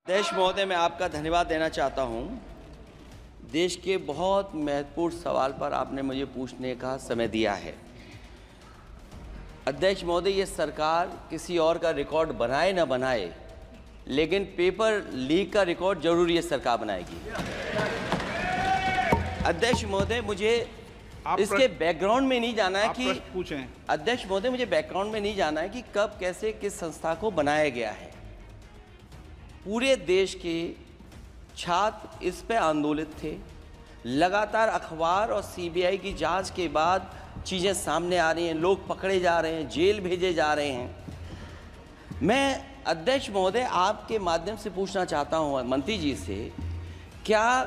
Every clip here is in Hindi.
अध्यक्ष महोदय, मैं आपका धन्यवाद देना चाहता हूं। देश के बहुत महत्वपूर्ण सवाल पर आपने मुझे पूछने का समय दिया है। अध्यक्ष महोदय, ये सरकार किसी और का रिकॉर्ड बनाए ना बनाए, लेकिन पेपर लीक का रिकॉर्ड जरूर ये सरकार बनाएगी। अध्यक्ष महोदय, मुझे इसके बैकग्राउंड में नहीं जाना है कि पूछें। अध्यक्ष महोदय, मुझे बैकग्राउंड में नहीं जाना है कि कब, कैसे, किस संस्था को बनाया गया है। पूरे देश के छात्र इस पे आंदोलित थे। लगातार अखबार और सीबीआई की जांच के बाद चीज़ें सामने आ रही हैं, लोग पकड़े जा रहे हैं, जेल भेजे जा रहे हैं। मैं अध्यक्ष महोदय आपके माध्यम से पूछना चाहता हूं मंत्री जी से, क्या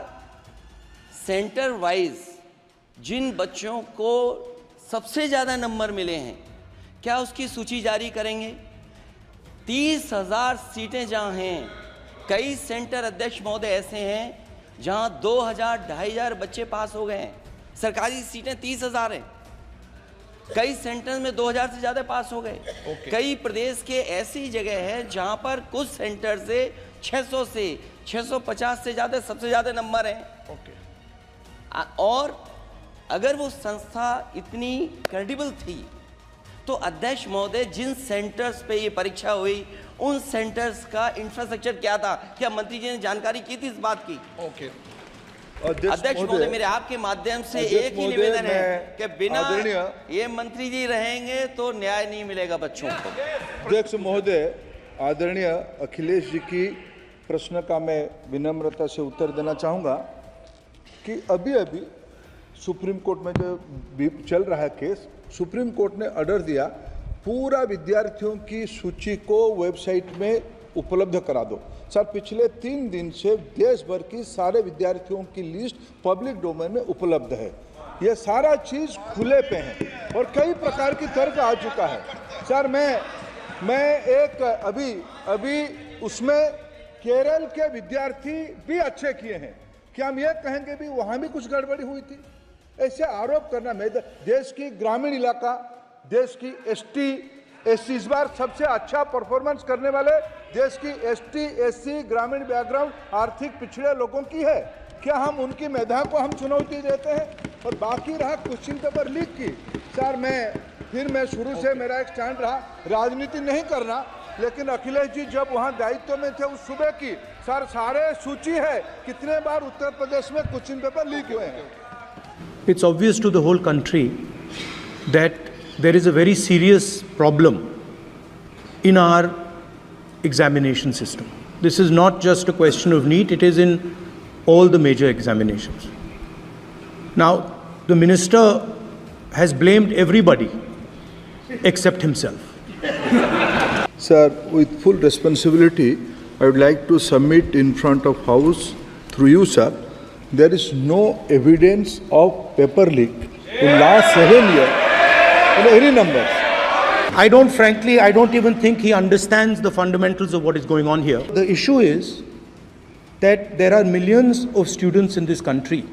सेंटर वाइज जिन बच्चों को सबसे ज़्यादा नंबर मिले हैं, क्या उसकी सूची जारी करेंगे? 30,000 सीटें जहाँ हैं, कई सेंटर अध्यक्ष महोदय ऐसे हैं जहाँ 2,000-2,500 बच्चे पास हो गए हैं। सरकारी सीटें 30,000 हैं, कई सेंटर में 2,000 से ज़्यादा पास हो गए। कई प्रदेश के ऐसी जगह है जहाँ पर कुछ सेंटर से 600 से 650 से ज़्यादा सबसे ज़्यादा नंबर हैं। और अगर वो संस्था इतनी क्रेडिबल थी तो अध्यक्ष महोदय, जिन सेंटर्स पे ये परीक्षा हुई उन सेंटर्स का इंफ्रास्ट्रक्चर क्या था? क्या मंत्री जी ने जानकारी की थी इस बात की? अध्यक्ष महोदय, मेरे आपके माध्यम से एक ही निवेदन है कि बिना ये मंत्री जी रहेंगे तो न्याय नहीं मिलेगा बच्चों को। अध्यक्ष महोदय, आदरणीय अखिलेश जी की प्रश्न का मैं विनम्रता से उत्तर देना चाहूँगा कि अभी अभी सुप्रीम कोर्ट में जो चल रहा है केस, सुप्रीम कोर्ट ने ऑर्डर दिया पूरा विद्यार्थियों की सूची को वेबसाइट में उपलब्ध करा दो। सर, पिछले 3 दिन से देश भर की सारे विद्यार्थियों की लिस्ट पब्लिक डोमेन में उपलब्ध है। ये सारा चीज़ खुले पे है और कई प्रकार की तर्क आ चुका है। सर, मैं एक अभी उसमें केरल के विद्यार्थी भी अच्छे किए हैं। क्या हम ये कहेंगे भी वहाँ भी कुछ गड़बड़ी हुई थी? ऐसे आरोप करना, मैं देश की ग्रामीण इलाका, देश की एसटी इस बार सबसे अच्छा परफॉर्मेंस करने वाले देश की एसटी ग्रामीण बैकग्राउंड आर्थिक पिछड़े लोगों की है। क्या हम उनकी मेधा को हम चुनौती देते हैं? और बाकी रहा क्वेश्चन पेपर लीक की, सर मैं शुरू से मेरा एक स्टैंड रहा, राजनीति नहीं करना, लेकिन अखिलेश जी जब वहाँ दायित्व में थे उस सूबे की, सर सारे सूची है कितने बार उत्तर प्रदेश में क्वेश्चन पेपर लीक हुए हैं। It's obvious to the whole country that there is a very serious problem in our examination system. This is not just a question of NEET, it is in all the major examinations. Now, the minister has blamed everybody except himself. Sir, with full responsibility, I would like to submit in front of House, through you, sir, there is no evidence of paper leak in last 7 years in any numbers. I don't even think he understands the fundamentals of what is going on here. The issue is that there are millions of students in this country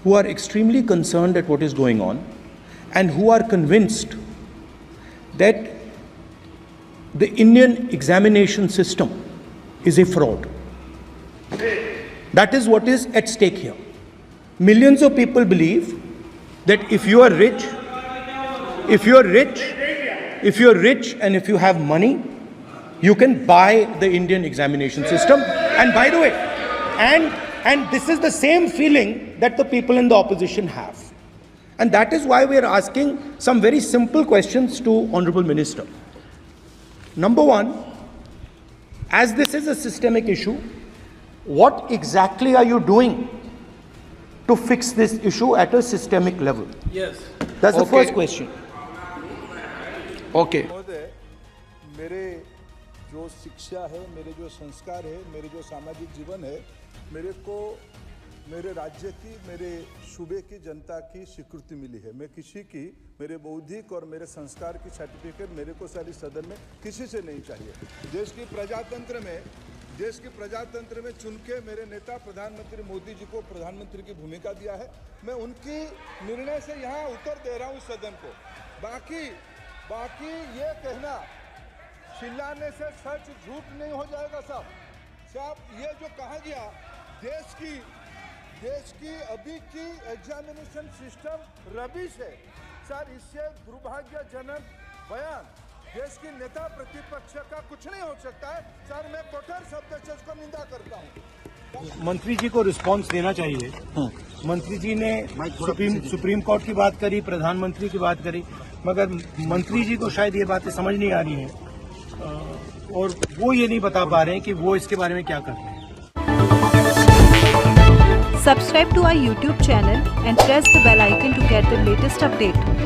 who are extremely concerned at what is going on and who are convinced that the Indian examination system is a fraud. That is what is at stake here. Millions of people believe that if you are rich and if you have money, you can buy the Indian examination system. And by the way, and this is the same feeling that the people in the opposition have. And that is why we are asking some very simple questions to Honorable Minister. Number one, as this is a systemic issue, what exactly are you doing to fix this issue at a systemic level? Yes. That's the first question. Okay. महोदय, मेरे जो शिक्षा है, मेरे जो संस्कार है, मेरे जो सामाजिक जीवन है, मेरे को मेरे राज्य की, मेरे सूबे की जनता की स्वीकृति मिली है। मैं किसी की, मेरे बौद्धिक और मेरे संस्कार की सर्टिफिकेट मेरे को सारी सदन में किसी से नहीं चाहिए। देश की प्रजातंत्र में चुन के मेरे नेता प्रधानमंत्री मोदी जी को प्रधानमंत्री की भूमिका दिया है। मैं उनकी निर्णय से यहाँ उत्तर दे रहा हूँ सदन को। बाकी ये कहना चिल्लाने से सच झूठ नहीं हो जाएगा साहब। साहब ये जो कहा गया देश की अभी की एग्जामिनेशन सिस्टम रबिश है सर, इससे दुर्भाग्यजनक बयान देश की नेता प्रतिपक्ष का कुछ नहीं हो सकता है सर। मैं कठोर शब्द से इसको निंदा करता हूँ। मंत्री जी को रिस्पांस देना चाहिए। मंत्री जी ने सुप्रीम कोर्ट की बात करी, प्रधानमंत्री की बात करी, मगर मंत्री जी को शायद ये बातें समझ नहीं आ रही हैं और वो ये नहीं बता पा रहे हैं कि वो इसके बारे में क्या कर रहे हैं। Subscribe to our YouTube channel and press the bell icon to get the latest update.